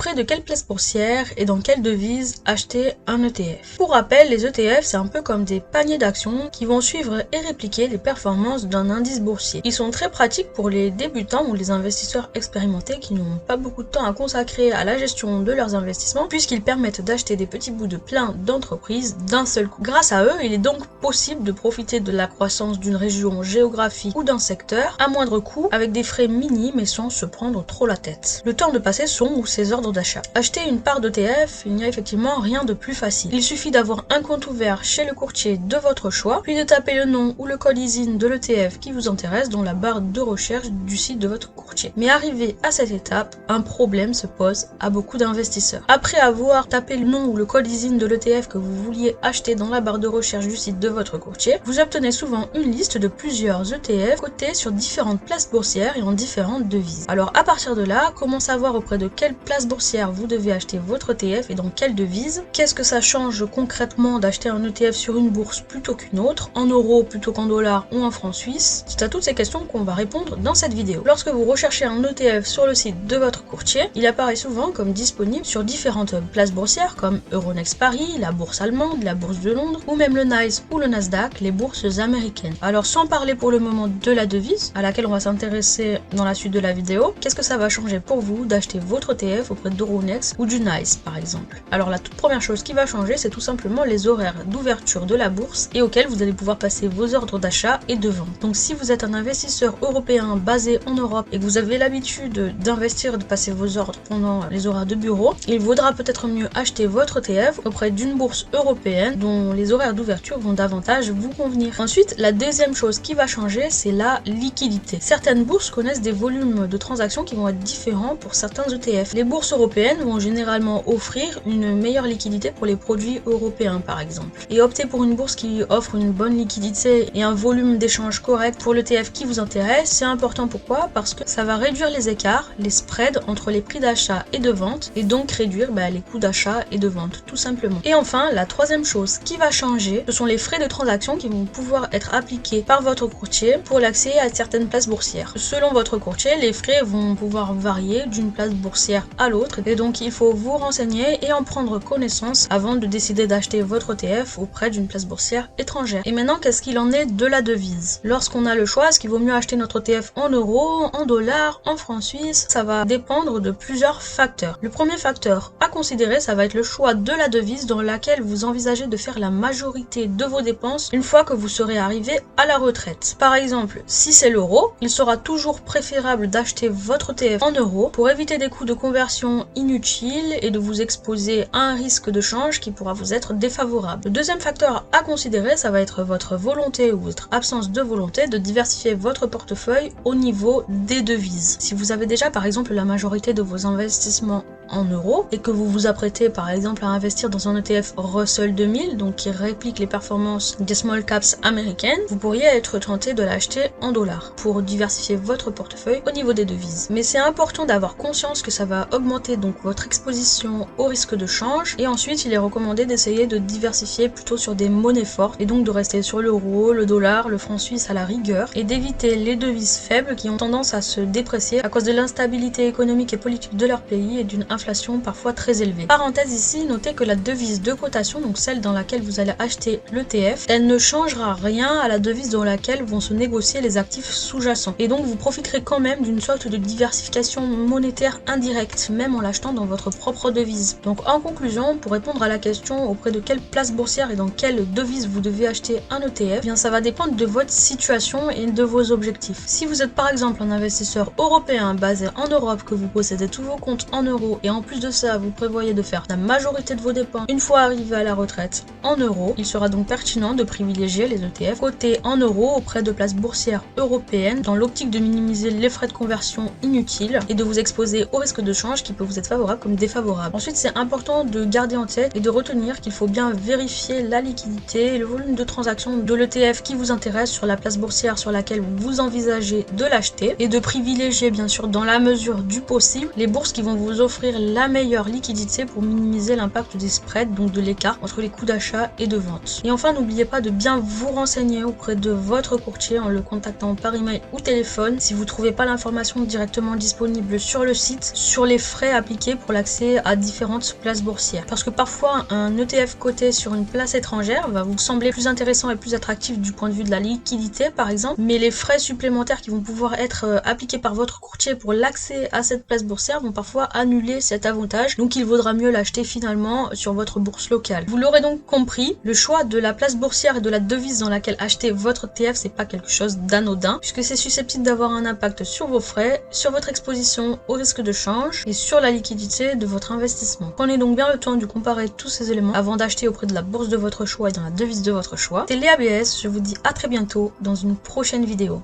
auprès de quelle place boursière et dans quelle devise acheter un ETF. Pour rappel, les ETF c'est un peu comme des paniers d'actions qui vont suivre et répliquer les performances d'un indice boursier. Ils sont très pratiques pour les débutants ou les investisseurs expérimentés qui n'ont pas beaucoup de temps à consacrer à la gestion de leurs investissements, puisqu'ils permettent d'acheter des petits bouts de plein d'entreprises d'un seul coup. Grâce à eux, il est donc possible de profiter de la croissance d'une région géographique ou d'un secteur à moindre coût, avec des frais minimes et sans se prendre trop la tête. Le temps de passer son ou ses ordres d'achat. Acheter une part d'ETF, il n'y a effectivement rien de plus facile. Il suffit d'avoir un compte ouvert chez le courtier de votre choix, puis de taper le nom ou le code ISIN de l'ETF qui vous intéresse dans la barre de recherche du site de votre courtier. Mais arrivé à cette étape, un problème se pose à beaucoup d'investisseurs. Après avoir tapé le nom ou le code ISIN de l'ETF que vous vouliez acheter dans la barre de recherche du site de votre courtier, vous obtenez souvent une liste de plusieurs ETF cotés sur différentes places boursières et en différentes devises. Alors à partir de là, comment savoir auprès de quelle place boursière vous devez acheter votre ETF et dans quelle devise? Qu'est-ce que ça change concrètement d'acheter un ETF sur une bourse plutôt qu'une autre, en euros plutôt qu'en dollars ou en francs suisses? C'est à toutes ces questions qu'on va répondre dans cette vidéo. Lorsque vous recherchez un ETF sur le site de votre courtier, il apparaît souvent comme disponible sur différentes places boursières comme Euronext Paris, la bourse allemande, la bourse de Londres ou même le NYSE ou le Nasdaq, les bourses américaines. Alors sans parler pour le moment de la devise, à laquelle on va s'intéresser dans la suite de la vidéo, qu'est-ce que ça va changer pour vous d'acheter votre ETF auprès d'Euronext ou du NYSE par exemple? Alors la toute première chose qui va changer, c'est tout simplement les horaires d'ouverture de la bourse et auxquels vous allez pouvoir passer vos ordres d'achat et de vente. Donc si vous êtes un investisseur européen basé en Europe et que vous avez l'habitude d'investir et de passer vos ordres pendant les horaires de bureau, il vaudra peut-être mieux acheter votre ETF auprès d'une bourse européenne dont les horaires d'ouverture vont davantage vous convenir. Ensuite, la deuxième chose qui va changer, c'est la liquidité. Certaines bourses connaissent des volumes de transactions qui vont être différents pour certains ETF. Les bourses européennes vont généralement offrir une meilleure liquidité pour les produits européens par exemple. Et opter pour une bourse qui offre une bonne liquidité et un volume d'échange correct pour l'ETF qui vous intéresse, c'est important. Pourquoi? Parce que ça va réduire les écarts, les spreads entre les prix d'achat et de vente et donc réduire les coûts d'achat et de vente tout simplement. Et enfin, la troisième chose qui va changer, ce sont les frais de transaction qui vont pouvoir être appliqués par votre courtier pour l'accès à certaines places boursières. Selon votre courtier, les frais vont pouvoir varier d'une place boursière à l'autre et donc il faut vous renseigner et en prendre connaissance avant de décider d'acheter votre ETF auprès d'une place boursière étrangère. Et maintenant, qu'est-ce qu'il en est de la devise? Lorsqu'on a le choix, est-ce qu'il vaut mieux acheter notre ETF en euros, en dollars, en francs suisses? Ça va dépendre de plusieurs facteurs. Le premier facteur à considérer, ça va être le choix de la devise dans laquelle vous envisagez de faire la majorité de vos dépenses une fois que vous serez arrivé à la retraite. Par exemple, si c'est l'euro, il sera toujours préférable d'acheter votre ETF en euros pour éviter des coûts de conversion inutiles et de vous exposer à un risque de change qui pourra vous être défavorable. Le deuxième facteur à considérer, ça va être votre volonté ou votre absence de volonté de diversifier votre portefeuille au niveau des devises. Si vous avez déjà par exemple la majorité de vos investissements en euros et que vous vous apprêtez par exemple à investir dans un ETF Russell 2000, donc qui réplique les performances des small caps américaines, vous pourriez être tenté de l'acheter en dollars pour diversifier votre portefeuille au niveau des devises. Mais c'est important d'avoir conscience que ça va augmenter donc votre exposition au risque de change et ensuite il est recommandé d'essayer de diversifier plutôt sur des monnaies fortes et donc de rester sur l'euro, le dollar, le franc suisse à la rigueur et d'éviter les devises faibles qui ont tendance à se déprécier à cause de l'instabilité économique et politique de leur pays et d'une inflation parfois très élevée. Parenthèse ici, notez que la devise de cotation, donc celle dans laquelle vous allez acheter l'ETF, elle ne changera rien à la devise dans laquelle vont se négocier les actifs sous-jacents. Et donc vous profiterez quand même d'une sorte de diversification monétaire indirecte, même en l'achetant dans votre propre devise. Donc en conclusion, pour répondre à la question auprès de quelle place boursière et dans quelle devise vous devez acheter un ETF, bien ça va dépendre de votre situation et de vos objectifs. Si vous êtes par exemple un investisseur européen basé en Europe, que vous possédez tous vos comptes en euros et en plus de ça vous prévoyez de faire la majorité de vos dépenses une fois arrivé à la retraite en euros, il sera donc pertinent de privilégier les ETF cotés en euros auprès de places boursières européennes dans l'optique de minimiser les frais de conversion inutiles et de vous exposer au risque de change qui peut vous être favorable comme défavorable. Ensuite, c'est important de garder en tête et de retenir qu'il faut bien vérifier la liquidité et le volume de transactions de l'ETF qui vous intéresse sur la place boursière sur laquelle vous envisagez de l'acheter et de privilégier bien sûr dans la mesure du possible les bourses qui vont vous offrir offrir la meilleure liquidité pour minimiser l'impact des spreads, donc de l'écart entre les coûts d'achat et de vente. Et enfin, n'oubliez pas de bien vous renseigner auprès de votre courtier en le contactant par email ou téléphone si vous ne trouvez pas l'information directement disponible sur le site sur les frais appliqués pour l'accès à différentes places boursières. Parce que parfois, un ETF coté sur une place étrangère va vous sembler plus intéressant et plus attractif du point de vue de la liquidité par exemple, mais les frais supplémentaires qui vont pouvoir être appliqués par votre courtier pour l'accès à cette place boursière vont parfois annuler cet avantage, donc il vaudra mieux l'acheter finalement sur votre bourse locale. Vous l'aurez donc compris, le choix de la place boursière et de la devise dans laquelle acheter votre ETF, c'est pas quelque chose d'anodin, puisque c'est susceptible d'avoir un impact sur vos frais, sur votre exposition au risque de change et sur la liquidité de votre investissement. Prenez donc bien le temps de comparer tous ces éléments avant d'acheter auprès de la bourse de votre choix et dans la devise de votre choix. C'est Léa BS, je vous dis à très bientôt dans une prochaine vidéo.